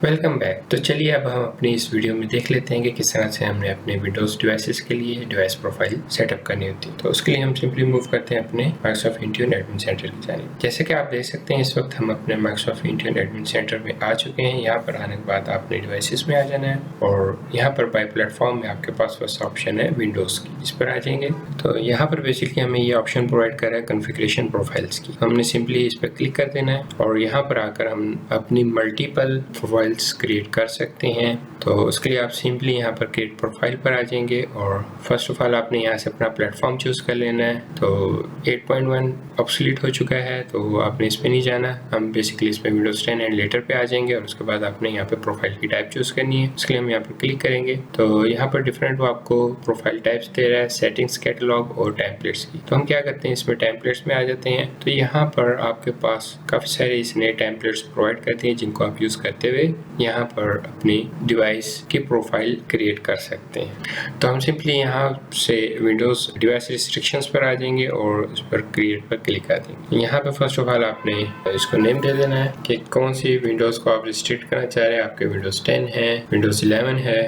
Welcome back. तो चलिए अब हम अपनी इस वीडियो में देख लेते हैं कि किस तरह से हमने अपने विंडोज़ डिवाइसेस के लिए डिवाइस प्रोफाइल सेटअप करनी होती है। तो उसके लिए हम सिंपली मूव करते हैं अपने माइक्रोसॉफ्ट इंट्यून एडमिन सेंटर की जानिब। जैसे कि आप देख सकते हैं इस वक्त हम अपने माइक्रोसॉफ्ट इंट्यून एडमिन सेंटर में आ चुके हैं। यहाँ पर आने के बाद आपने डिवाइसेस में आ जाना है और यहाँ पर बाय प्लेटफॉर्म में आपके पास फर्स्ट ऑप्शन है विंडोज़ की, इस पर आ जाएंगे। तो यहाँ पर बेसिकली हमें ये ऑप्शन प्रोवाइड कर रहा है कॉन्फ़िगरेशन प्रोफाइल्स की। हमने सिंपली इस पर क्लिक कर देना है और यहाँ पर आकर हम अपनी मल्टीपल प्रोफाइल्स क्रिएट कर सकते हैं। तो उसके लिए आप सिंपली यहाँ पर क्रिएट प्रोफाइल पर आ जाएंगे और फर्स्ट ऑफ ऑल आपने यहाँ से अपना प्लेटफॉर्म चूज़ कर लेना है। तो 8.1 ऑब्सोलीट हो चुका है तो आपने इस पर नहीं जाना। हम बेसिकली इस पर विंडोज़ 10 एंड लेटर पे आ जाएंगे और उसके बाद आपने यहाँ पे प्रोफाइल की टाइप चूज़ करनी है। उसके लिए हम यहाँ पर क्लिक करेंगे तो यहाँ पर डिफरेंट वो आपको प्रोफाइल टाइप्स दे रहा है, सेटिंग्स, कैटलॉग और टेम्पलेट्स की। तो हम क्या करते हैं, इसमें टेम्पलेट्स में आ जाते हैं। तो यहाँ पर आपके पास काफ़ी सारे इसने टेम्पलेट्स प्रोवाइड करते हैं जिनको आप यूज़ करते हुए यहाँ पर अपनी डिवाइस की प्रोफाइल क्रिएट कर सकते हैं। तो हम सिंपली यहाँ से विंडोज़ डिवाइस रिस्ट्रिक्शंस पर आ जाएंगे और इस पर क्रिएट पर क्लिक कर देंगे। यहाँ पे फर्स्ट ऑफ ऑल आपने इसको नेम दे देना है कि कौन सी विंडोज़ को आप रिस्ट्रिक्ट करना चाह रहे हैं। आपके विंडोज़ 10 है, विंडोज़ 11 है,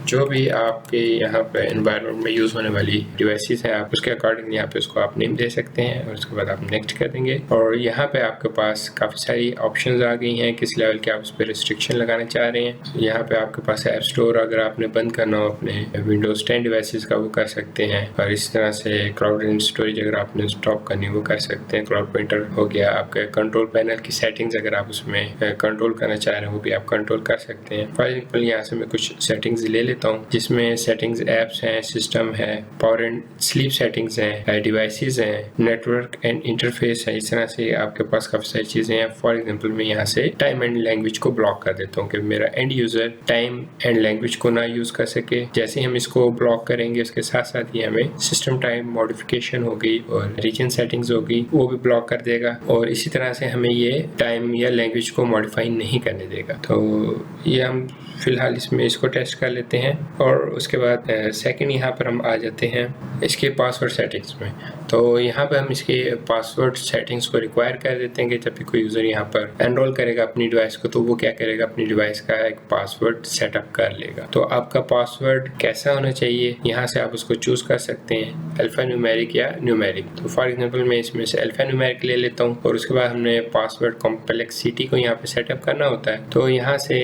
जो भी आपके यहाँ पे एनवायरनमेंट में यूज़ होने वाली डिवाइसेस हैं आप उसके अकॉर्डिंग यहाँ पे उसको आप नेम दे सकते हैं और उसके बाद आप नेक्स्ट कर देंगे। और यहाँ पे आपके पास काफ़ी सारी ऑप्शंस आ गई हैं किस लेवल के आप उस पर रिस्ट्रिक्शन लगाना चाह रहे हैं। यहाँ पे आपके पास ऐप स्टोर अगर आपने बंद करना हो अपने विंडोज़ 10 डिवाइसेस का वो कर सकते हैं और इस तरह से क्लाउड एंड स्टोरेज अगर आपने स्टॉप करनी वो कर सकते हैं। क्लाउड प्रिंटर हो गया, आपके कंट्रोल पैनल की सेटिंग्स अगर आप उसमें कंट्रोल करना चाह रहे हैं वो भी आप कंट्रोल कर सकते हैं। फॉर एग्जाम्पल यहाँ से मैं कुछ सेटिंग्स ले लेता हूँ जिसमें सेटिंग्स ऐप्स हैं, सिस्टम है, पावर एंड स्लीप सेटिंग्स हैं, डिवाइसेस हैं, नेटवर्क एंड इंटरफेस है। इस तरह से आपके पास काफ़ी सारी चीज़ें हैं। फॉर एग्जांपल मैं यहाँ से टाइम एंड लैंग्वेज को ब्लॉक कर देता हूँ कि मेरा end user time and language को ना यूज़ कर सके। जैसे ही हम इसको ब्लॉक करेंगे उसके साथ साथ ही हमें सिस्टम टाइम मॉडिफिकेशन हो गई और रीजन सेटिंग्स हो गई वो भी ब्लॉक कर देगा और इसी तरह से हमें ये टाइम या लैंग्वेज को मॉडिफाई नहीं करने देगा। तो ये हम फिलहाल इसमें इसको टेस्ट कर लेते हैं और उसके बाद सेकंड यहाँ पर हम आ जाते हैं इसके पासवर्ड सेटिंग्स में। तो यहाँ पर हम इसके पासवर्ड सेटिंग्स को रिक्वायर कर देते हैं कि जब भी कोई यूज़र यहाँ पर एनरोल करेगा अपनी डिवाइस को तो वो क्या करेगा, अपनी डिवाइस का एक पासवर्ड सेटअप कर लेगा। तो आपका पासवर्ड कैसा होना चाहिए यहाँ से आप उसको चूज़ कर सकते हैं, अल्फ़ा न्यूमेरिक या न्यूमेरिक। तो फॉर एग्जाम्पल मैं इसमें से अल्फ़ा न्यूमेरिक ले लेता हूँ और उसके बाद हमने पासवर्ड कॉम्प्लेक्सिटी को यहाँ पर सेटअप करना होता है। तो यहाँ से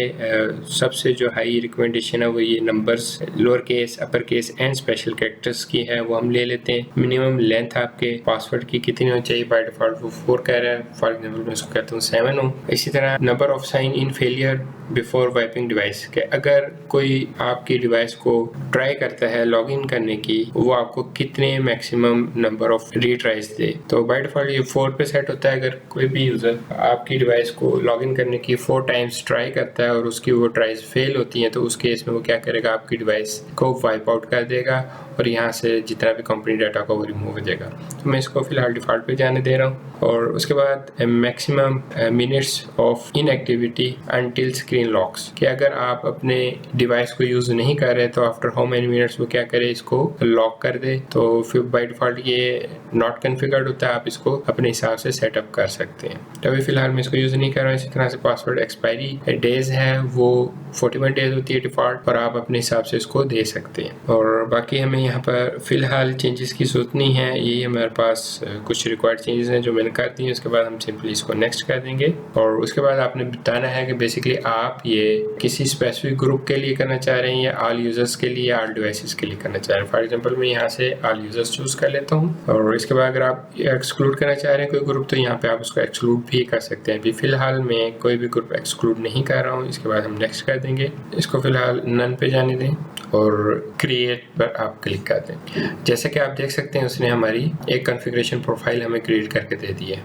सबसे जो हाई रिकमेंडेशन है वो ये numbers, lower case, upper case and special characters की है वो हम ले लेते हैं। मिनिमम लेंथ आपके पासवर्ड की कितनी होनी चाहिए, बाय डिफॉल्ट वो 4 कह रहा है। फॉर एग्जांपल मैं इसको कहता हूँ 7 हो। इसी तरह number of sign in failure before wiping device के अगर कोई आपकी डिवाइस को ट्राई करता है लॉगिन करने की वो आपको कितने मैक्सिमम नंबर ऑफ रीट्राइज दे। तो बाय डिफॉल्ट ये 4 पे सेट होता है। अगर कोई भी यूज़र आपकी डिवाइस को लॉगिन करने की 4 टाइम्स ट्राई करता है और उसकी वो ट्राइज फेल होती हैं तो उस केस में वो क्या करेगा, आपकी डिवाइस को वाइप आउट कर देगा और यहाँ से जितना भी कंपनी डाटा को वो रिमूव हो जाएगा। तो मैं इसको फिलहाल डिफ़ॉल्ट पे जाने दे रहा हूँ और उसके बाद maximum minutes of inactivity until screen locks कि अगर आप अपने डिवाइस को यूज़ नहीं कर रहे तो आफ्टर हाउ मेनी मिनट्स वो क्या करे, इसको लॉक कर दे। तो फिर बाय डिफ़ॉल्ट ये नॉट कॉन्फ़िगर्ड होता है, आप इसको अपने हिसाब से सेटअप कर सकते हैं। तो अभी फिलहाल मैं इसको यूज़ नहीं कर रहा हूँ। इसी तरह से पासवर्ड एक्सपायरी डेज है वो 41 डेज होती है डिफ़ॉल्ट और आप अपने हिसाब से इसको दे सकते हैं। और बाकी हमें यहाँ पर फिलहाल चेंजेस की जरूरत नहीं है। ये हमारे पास कुछ रिक्वायर्ड चेंजेस हैं जो मैंने कर दी हैं। उसके बाद हम सिंपली इसको नेक्स्ट कर देंगे और उसके बाद आपने बताना है कि बेसिकली आप ये किसी स्पेसिफिक ग्रुप के लिए करना चाह रहे हैं या ऑल यूजर्स के लिए या ऑल डिवाइसेस के लिए करना चाह रहे हैं। फॉर एग्जांपल मैं यहाँ से ऑल यूजर्स चूज कर लेता हूँ और इसके बाद अगर आप एक्सक्लूड करना चाह रहे हैं कोई ग्रुप तो यहाँ पे आप उसको एक्सक्लूड भी कर सकते हैं। अभी फिलहाल मैं कोई भी ग्रुप एक्सक्लूड नहीं कर रहा हूँ। इसके बाद हम नेक्स्ट कर देंगे, इसको फिलहाल नन पे जाने दें और क्रिएट पर आप क्लिक कर दें। जैसे कि आप देख सकते हैं उसने हमारी एक कॉन्फ़िगरेशन प्रोफाइल हमें क्रिएट करके दे दी है।